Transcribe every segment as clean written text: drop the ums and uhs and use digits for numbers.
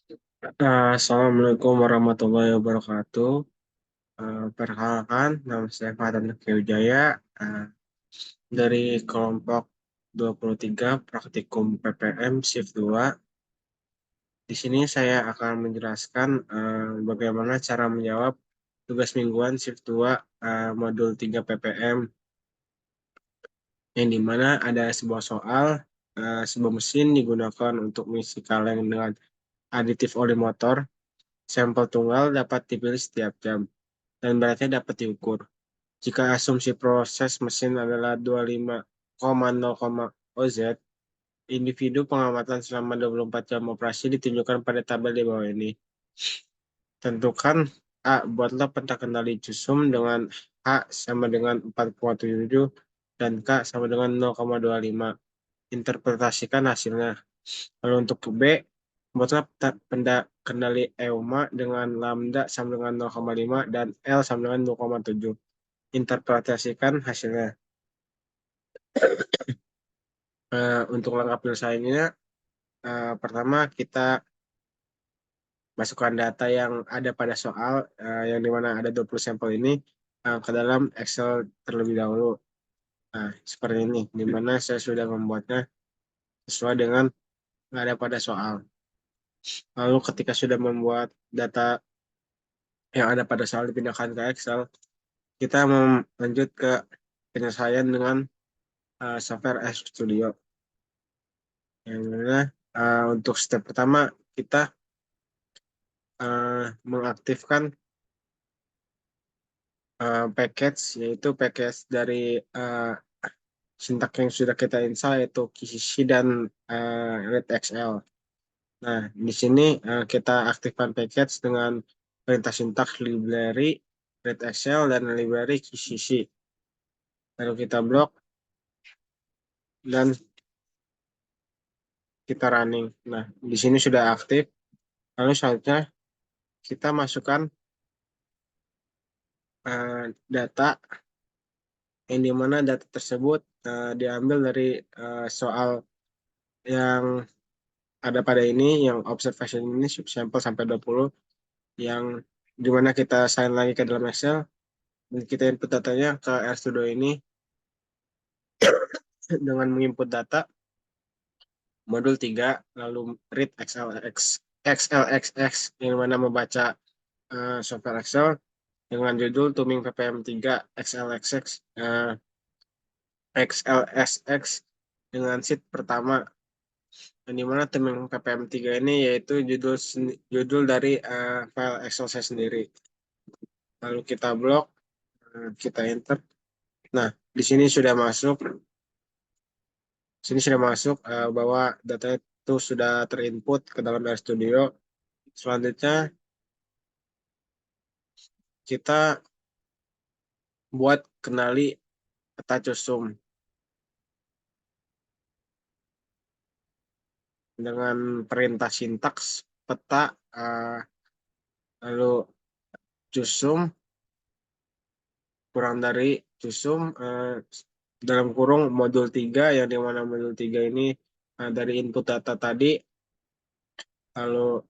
Assalamualaikum warahmatullahi wabarakatuh. Perkenalkan, nama saya Fahdan Wijaya dari kelompok 23 Praktikum PPM Shift 2. Di sini saya akan menjelaskan bagaimana cara menjawab tugas mingguan Shift 2 Modul 3 PPM, yang dimana ada sebuah soal, sebuah mesin digunakan untuk mengisi kaleng dengan aditif oli motor. Sampel tunggal dapat dipilih setiap jam dan beratnya dapat diukur. Jika asumsi proses mesin adalah 25,0, OZ, individu pengamatan selama 24 jam operasi ditunjukkan pada tabel di bawah ini. Tentukan A. Buatlah peta kendali Jusum dengan H sama dengan 4,77 dan K sama dengan 0,25. Interpretasikan hasilnya. Lalu untuk B, buatlah peta kendali EUMA dengan lambda sama dengan 0,5 dan L sama dengan 0,7. Interpretasikan hasilnya. Untuk langkah penyelesaiannya, pertama kita masukkan data yang ada pada soal, yang dimana ada 20 sampel ini, ke dalam Excel terlebih dahulu. Nah, seperti ini, dimana saya sudah membuatnya sesuai dengan yang ada pada soal. Lalu ketika sudah membuat data yang ada pada soal dipindahkan ke Excel, kita lanjut ke penyelesaian dengan software RStudio. Yang mana untuk step pertama kita mengaktifkan package, yaitu package dari uh, sintak yang sudah kita install, yaitu KCC dan RedXL. Nah, di sini kita aktifkan package dengan perintah sintak library RedXL dan library KCC. Lalu kita blok dan kita running. Nah, di sini sudah aktif. Lalu selanjutnya kita masukkan data, yang dimana data tersebut diambil dari soal yang ada pada ini, yang observation ini sampel sampai 20, yang dimana kita sign lagi ke dalam Excel dan kita input datanya ke RStudio ini dengan menginput data modul 3, lalu read XLXX, yang mana membaca software Excel dengan judul Tuming PPM 3 XLXX, XLSX dengan sheet pertama, yang dimana Tuming PPM 3 ini yaitu judul dari file Excel saya sendiri. Lalu kita blok, kita enter. Nah, di sini sudah masuk. Sini sudah masuk bahwa data itu sudah terinput ke dalam RStudio. Selanjutnya kita buat kenali peta cusum dengan perintah sintaks peta, lalu cusum kurang dari cusum, dalam kurung modul 3, yang dimana modul 3 ini dari input data tadi, lalu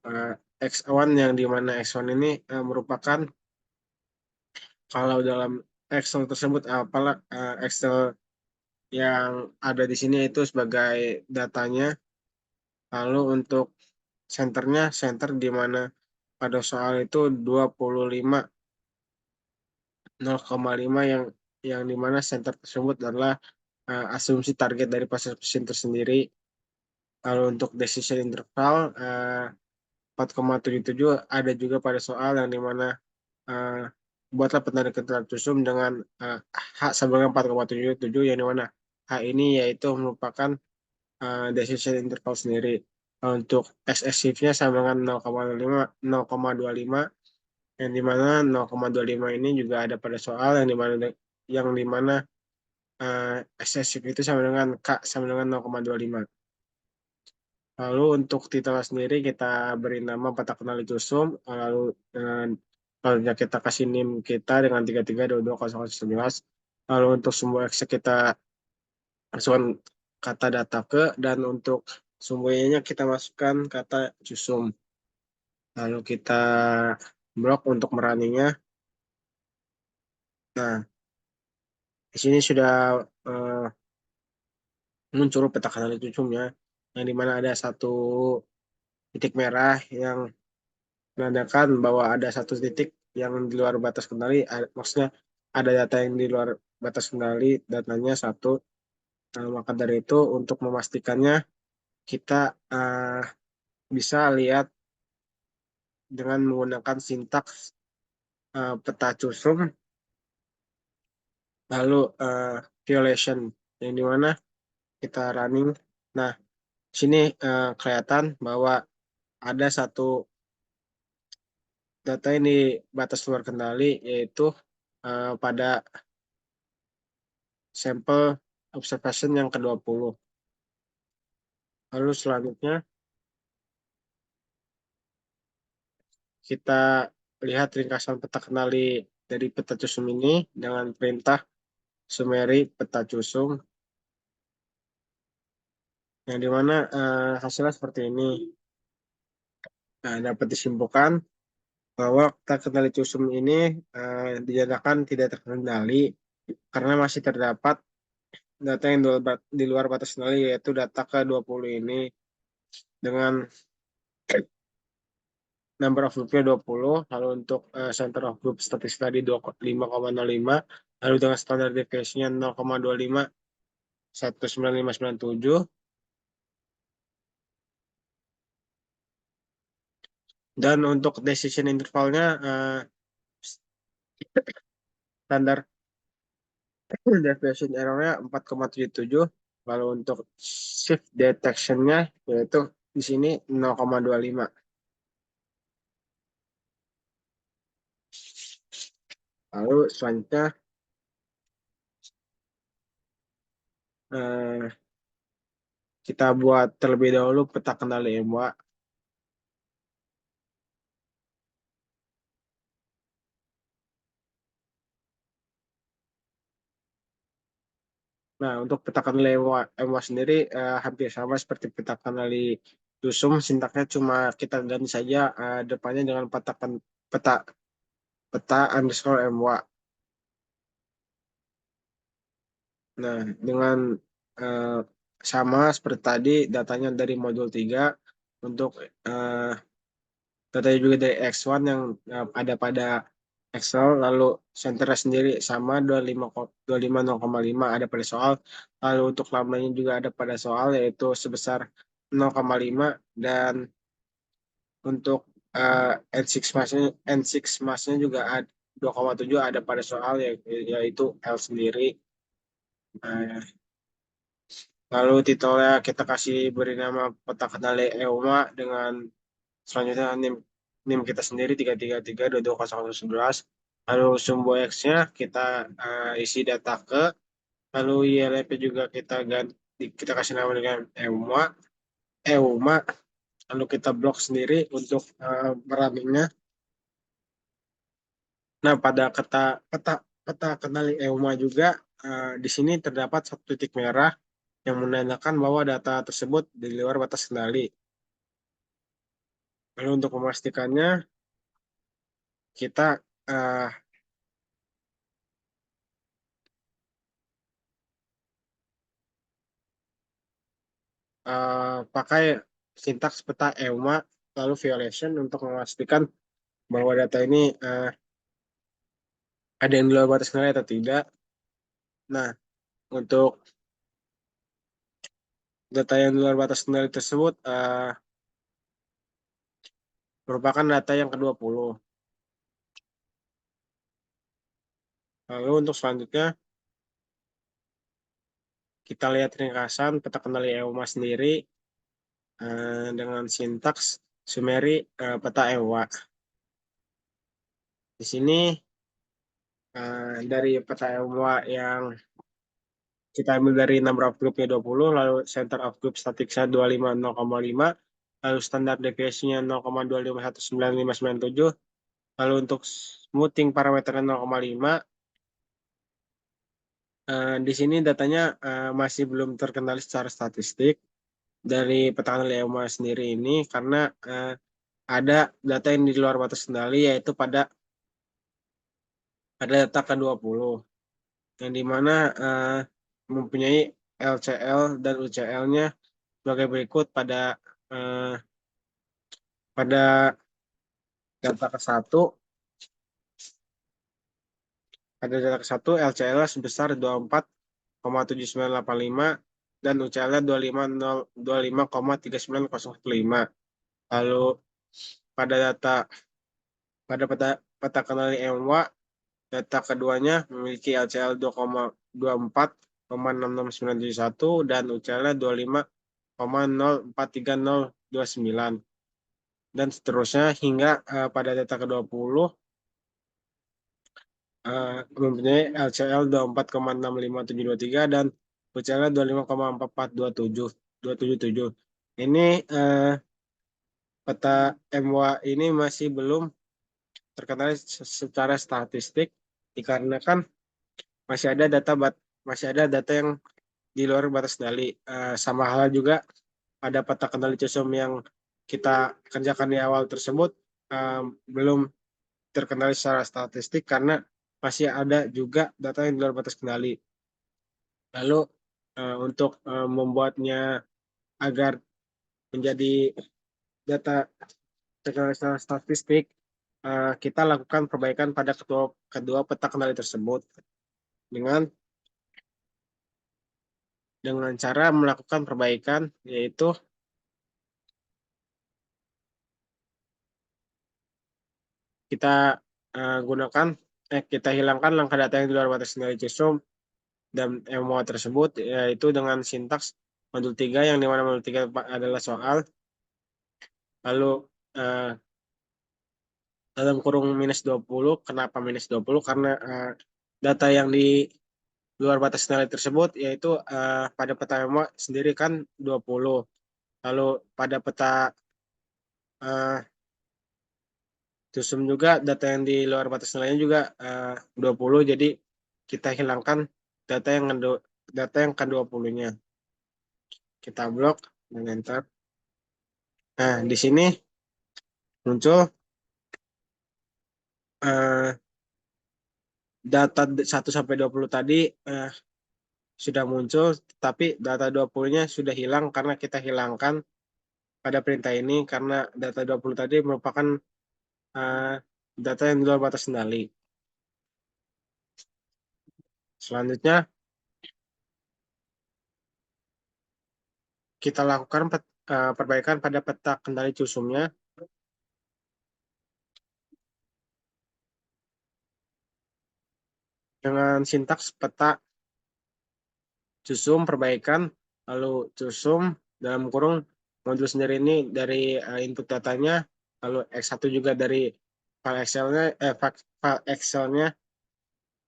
X1, yang dimana X1 ini merupakan, kalau dalam Excel tersebut apalah, Excel yang ada di sini itu sebagai datanya. Lalu untuk senternya, center di mana pada soal itu 25,0,5, yang dimana center tersebut adalah asumsi target dari proses mesin tersendiri. Lalu untuk decision interval 4,77 ada juga pada soal, yang dimana uh, buatlah petanda keterangan dengan H sama dengan 4,77, yang dimana H ini yaitu merupakan decision interval sendiri. Untuk excessive-nya sama dengan 0,25, yang dimana 0,25 ini juga ada pada soal, yang dimana excessive itu sama dengan K sama dengan 0,25. Lalu untuk titel sendiri kita beri nama peta kendali Jusum, lalu selanjutnya kita kasih NIM kita dengan 33220011. Lalu untuk sumber Excel kita masukkan kata data ke, dan untuk sumbernya kita masukkan kata Jusum. Lalu kita blok untuk merunningnya. Nah, di sini sudah muncul peta kendali cucumnya, yang dimana ada satu titik merah yang menandakan bahwa ada satu titik yang di luar batas kendali, maksudnya ada data yang di luar batas kendali, datanya satu. Maka dari itu untuk memastikannya kita bisa lihat dengan menggunakan sintaks peta cusum, lalu violation, yang dimana kita running. Nah, sini kelihatan bahwa ada satu data yang di batas luar kendali, yaitu pada sampel observation yang ke-20. Lalu selanjutnya kita lihat ringkasan peta kendali dari peta cusum ini dengan perintah summary peta cusum, yang dimana hasilnya seperti ini. Nah, dapat disimpulkan bahwa peta kendali cusum ini dinyatakan tidak terkendali karena masih terdapat data yang di luar batas kendali, yaitu data ke-20 ini dengan number of groupnya 20, lalu untuk center of group statistik tadi 5,05, lalu dengan standar deviation-nya 0,25, 19597, dan untuk decision intervalnya standar deviation error-nya 4,77, lalu untuk shift detection-nya yaitu di sini 0,25. Lalu selanjutnya eh, kita buat terlebih dahulu peta kendali MWA. Nah, untuk peta kendali MWA sendiri hampir sama seperti peta kendali Yusum, sintaknya cuma kita ganti saja depannya dengan peta peta underscore MWA. Nah, dengan eh, sama seperti tadi, datanya dari modul 3, untuk eh, datanya juga dari X1 yang ada pada Excel, lalu senternya sendiri sama 25 ada pada soal, lalu untuk lambanya juga ada pada soal, yaitu sebesar 0,5, dan untuk N6 massnya juga 2,7 ada pada soal, yaitu L sendiri. Nah, lalu titelnya kita kasih beri nama peta kendali EUMA dengan selanjutnya NIM kita sendiri 333220011. Lalu sumbu X-nya kita isi data lalu YLP juga kita kasih nama dengan EUMA, lalu kita blok sendiri untuk meramingnya. Nah, pada peta peta kendali EUMA juga di sini terdapat satu titik merah yang menandakan bahwa data tersebut di luar batas kendali. Lalu untuk memastikannya, kita uh, pakai sintaks peta EUMA lalu violation untuk memastikan bahwa data ini ada yang di luar batas kendali atau tidak. Nah, untuk data yang di luar batas kendali tersebut merupakan data yang ke-20. Lalu untuk selanjutnya, kita lihat ringkasan peta kendali EUMA sendiri dengan sintaks summary peta EUMA. Di sini dari peta EUMA yang kita ambil dari number of groupnya 20, lalu center of group statistiknya 25 0,5, lalu standar deviation-nya 0,251997, lalu untuk smoothing parameternya 0,5. Di sini datanya masih belum terkendali secara statistik dari peta kendali EUMA sendiri ini, karena ada data yang di luar batas kendali, yaitu pada data ke-20, yang dimana mempunyai LCL dan UCL-nya sebagai berikut eh, pada data ke-1. Pada data ke-1 LCL sebesar 24,7985 dan UCL-nya 25,39015. Lalu pada data pada peta kendali MWA, data keduanya memiliki LCL 2,24,66971 dan UCL-nya 25,043029 dan seterusnya hingga pada data ke-20 mempunyai LCL 24,65723 dan UCL 25,44277. Ini peta MWA ini masih belum terkenal secara statistik dikarenakan masih ada data yang di luar batas kendali. Sama hal juga pada peta kendali CUSUM yang kita kerjakan di awal tersebut belum terkendali secara statistik karena masih ada juga data yang di luar batas kendali. Lalu untuk membuatnya agar menjadi data terkendali secara statistik, kita lakukan perbaikan pada kedua peta kendali tersebut dengan cara melakukan perbaikan, yaitu kita kita hilangkan langkah data yang di luar batas kendali CUSUM dan MOA tersebut, yaitu dengan sintaks modul 3 yang dimana modul 3 adalah soal. Lalu dalam kurung minus 20, kenapa minus 20? Karena data yang di luar batas kendali tersebut yaitu pada peta MOA sendiri kan 20. Lalu pada peta CUSUM juga data yang di luar batas kendalinya juga 20. Jadi kita hilangkan data yang ke-20-nya. Kita blok dan enter. Nah, di sini muncul data 1 sampai 20 tadi sudah muncul, tapi data 20-nya sudah hilang karena kita hilangkan pada perintah ini karena data 20 tadi merupakan data yang di luar batas kendali. Selanjutnya kita lakukan perbaikan pada peta kendali CUSUM-nya dengan sintaks peta CUSUM perbaikan, lalu CUSUM dalam kurung modul sendiri ini dari input datanya, lalu X1 juga dari file Excel-nya,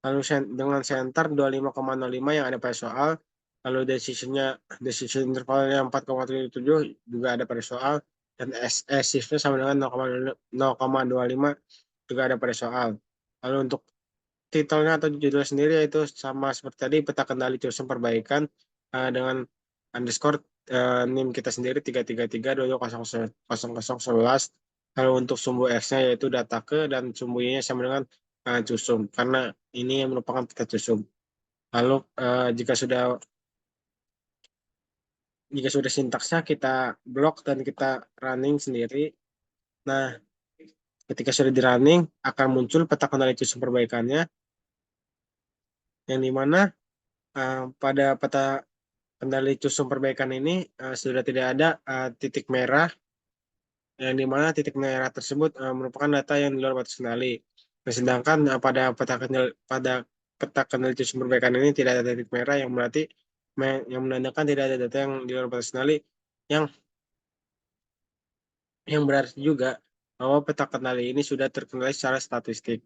lalu dengan center 25,05 yang ada pada soal, lalu decision intervalnya 4,77 juga ada pada soal, dan shift-nya sama dengan 0,25 juga ada pada soal. Lalu untuk titelnya atau judul sendiri yaitu sama seperti tadi, peta kendali CUSUM perbaikan dengan underscore NIM kita sendiri 333220011. Lalu untuk sumbu X-nya yaitu data ke dan sumbu Y-nya sama dengan CUSUM karena ini yang merupakan peta CUSUM. Lalu jika sudah sintaksnya kita blok dan kita running sendiri. Nah, ketika sudah di running akan muncul peta kendali CUSUM perbaikannya yang dimana pada peta kendali CUSUM perbaikan ini sudah tidak ada titik merah, yang dimana titik merah tersebut merupakan data yang di luar batas kendali. Sedangkan pada peta kendali CUSUM perbaikan ini tidak ada titik merah, yang berarti yang menandakan tidak ada data yang di luar batas kendali, yang berarti juga bahwa peta kendali ini sudah terkendali secara statistik.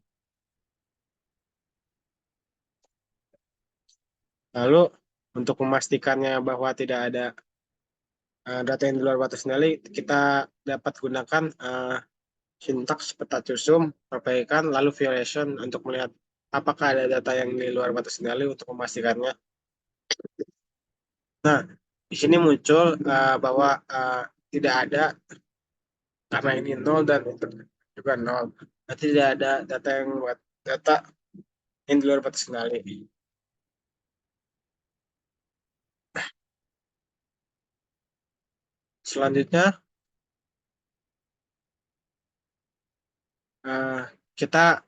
Lalu untuk memastikannya bahwa tidak ada data yang di luar batas kendali, kita dapat gunakan sintaks peta CUSUM, perbaikan, lalu violation untuk melihat apakah ada data yang di luar batas kendali untuk memastikannya. Nah, di sini muncul bahwa tidak ada karena ini 0 dan itu juga 0. Berarti tidak ada data yang buat data yang di luar batas kendali. Selanjutnya eh, kita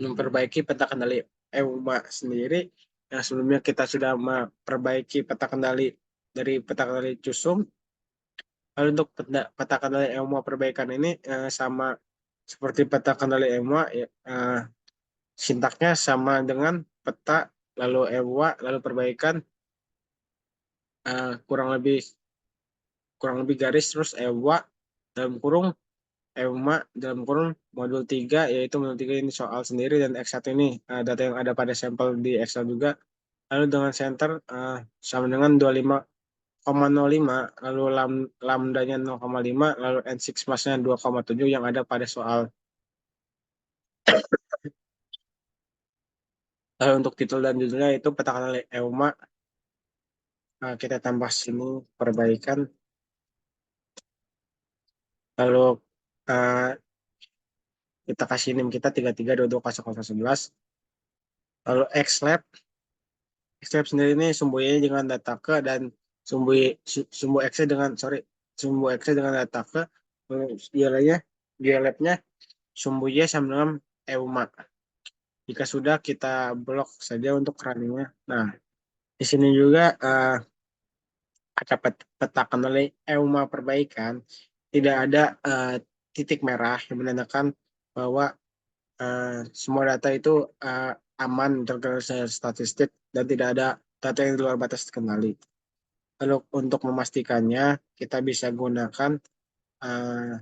memperbaiki peta kendali EUMA sendiri yang sebelumnya kita sudah memperbaiki peta kendali dari peta kendali CUSUM. Lalu untuk peta kendali EUMA perbaikan ini sama seperti peta kendali EUMA ya, sintaknya sama dengan peta lalu EUMA lalu perbaikan kurang lebih garis terus EUMA dalam kurung EUMA dalam kurung modul 3 yaitu modul 3 ini soal sendiri dan X1 ini data yang ada pada sampel di Excel juga. Lalu dengan center sama dengan 25,05 lalu lambdanya 0,5 lalu N6 masnya 2,7 yang ada pada soal. Lalu untuk titel dan judulnya itu peta kendali EUMA kita tambah sini perbaikan. Lalu uh, kita kasih NIM kita 33220011. Lalu Xlab sendiri ini sumbunya dengan data ke dan sumbu X dengan sumbu X dengan data ke biaranya labnya sumbunya sama dengan EUMA. Jika sudah kita blok saja untuk runningnya. Nah, di sini juga ada peta kendali EUMA perbaikan. Tidak ada titik merah yang menandakan bahwa semua data itu aman terkait statistik dan tidak ada data yang di luar batas kendali. Lalu untuk memastikannya kita bisa gunakan uh,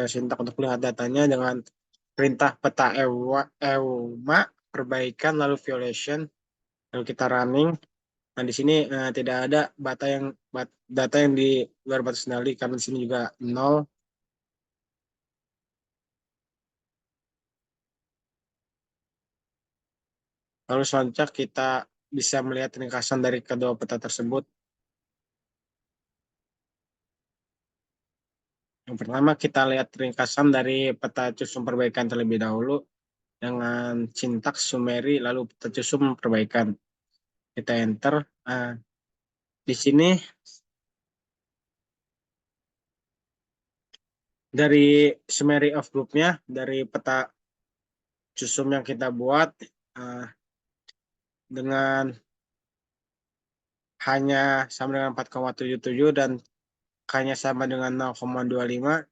sintak untuk melihat datanya dengan perintah peta EUMA perbaikan lalu violation lalu kita running. Nah, di sini tidak ada data yang di luar batas kendali karena di sini juga 0. Lalu selanjutnya kita bisa melihat ringkasan dari kedua peta tersebut. Yang pertama kita lihat ringkasan dari peta cusum perbaikan terlebih dahulu dengan sintaks sumeri lalu peta cusum perbaikan. Kita enter. Di sini dari summary of group-nya dari peta cusum yang kita buat uh, dengan hanya sama dengan 4,77 dan hanya sama dengan 0,25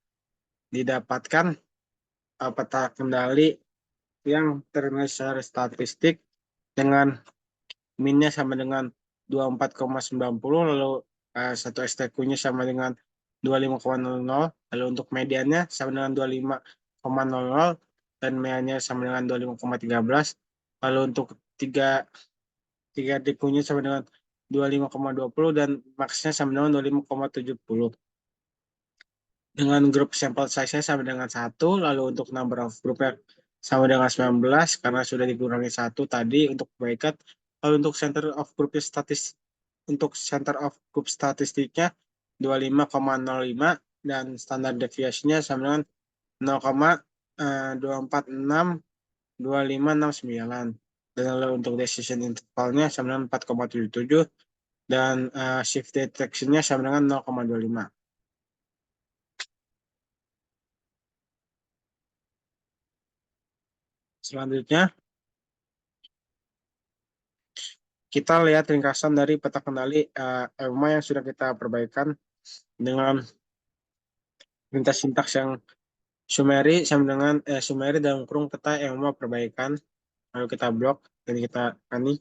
didapatkan peta kendali yang terlihat secara statistik dengan minnya sama dengan 24,90 lalu satu STQ-nya sama dengan 25,00 lalu untuk mediannya sama dengan 25,00 dan meannya sama dengan 25,13 lalu untuk tiga tiga DQ-nya sama dengan 25,20 dan maksnya sama dengan 25,70 dengan grup sampel size-nya sama dengan 1 lalu untuk number of group-nya sama dengan 19 karena sudah dikurangi 1 tadi untuk perbaikan. Lalu untuk center of group statistiknya 25,05 dan standar deviasinya sama dengan 0,2462569 dan lalu untuk decision intervalnya sama dengan 4,77 dan shift detection-nya sama dengan 0,25. Selanjutnya kita lihat ringkasan dari peta kendali EUMA yang sudah kita perbaikan dengan perintah sintaks yang Sumeri dalam kurung peta EUMA perbaikan lalu kita blok dan kita ini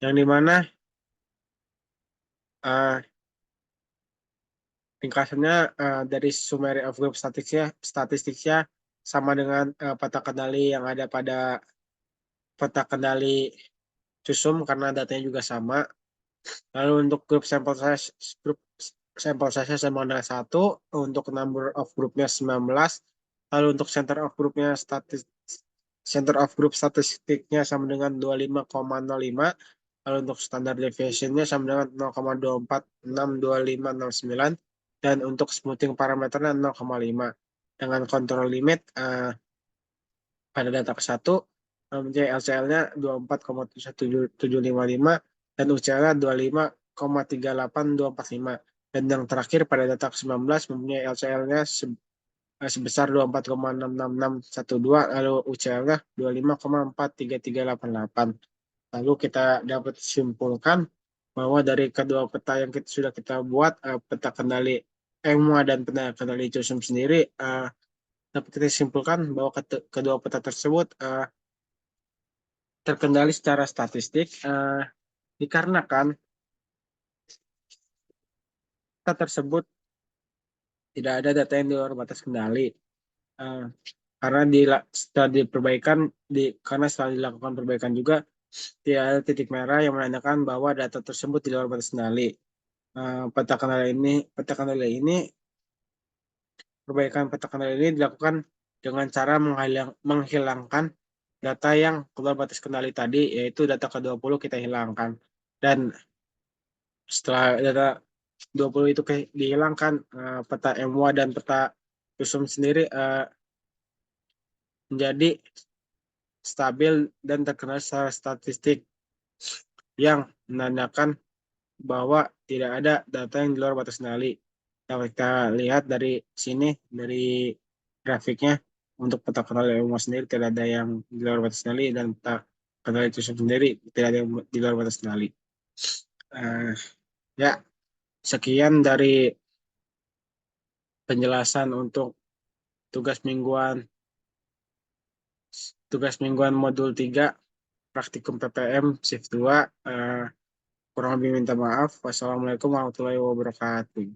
yang dimana uh, ringkasannya dari summary of group statistiknya sama dengan peta kendali yang ada pada peta kendali CUSUM karena datanya juga sama. Lalu untuk grup sampel size sampel size sama dengan 1, untuk number of groupnya 19, lalu untuk center of group statistiknya sama dengan 25,05, lalu untuk standard deviationnya sama dengan 0,2462509, dan untuk smoothing parameternya 0,5. Dengan control limit pada data ke-1, mempunyai LCL-nya 24,71755 dan UCL-nya 25,38245. Dan yang terakhir pada data ke-19 mempunyai LCL-nya sebesar 24,66612, lalu UCL-nya 25,43388. Lalu kita dapat simpulkan bahwa dari kedua peta yang sudah kita buat, peta kendali EMUA dan peta kendali CUSUM sendiri, dapat kita simpulkan bahwa kedua peta tersebut terkendali secara statistik, dikarenakan peta tersebut tidak ada data yang di luar batas kendali. Karena setelah diperbaikan, karena setelah dilakukan perbaikan juga, tidak ada titik merah yang menandakan bahwa data tersebut di luar batas kendali. Perbaikan peta kendali ini dilakukan dengan cara menghilangkan data yang keluar batas kendali tadi, yaitu data ke-20 kita hilangkan. Dan setelah data 20 itu dihilangkan, peta MWA dan peta CUSUM sendiri menjadi stabil dan terkenal secara statistik, yang menandakan bahwa tidak ada data yang di luar batas kendali. Dapat kita lihat dari sini, dari grafiknya, untuk peta kendali EMUA sendiri tidak ada yang di luar batas kendali, dan peta kendali CUSUM sendiri tidak ada yang di luar batas kendali. Ya, sekian dari penjelasan untuk tugas mingguan modul 3 praktikum PPM shift 2. Kurang lebih minta maaf. Wassalamualaikum warahmatullahi wabarakatuh.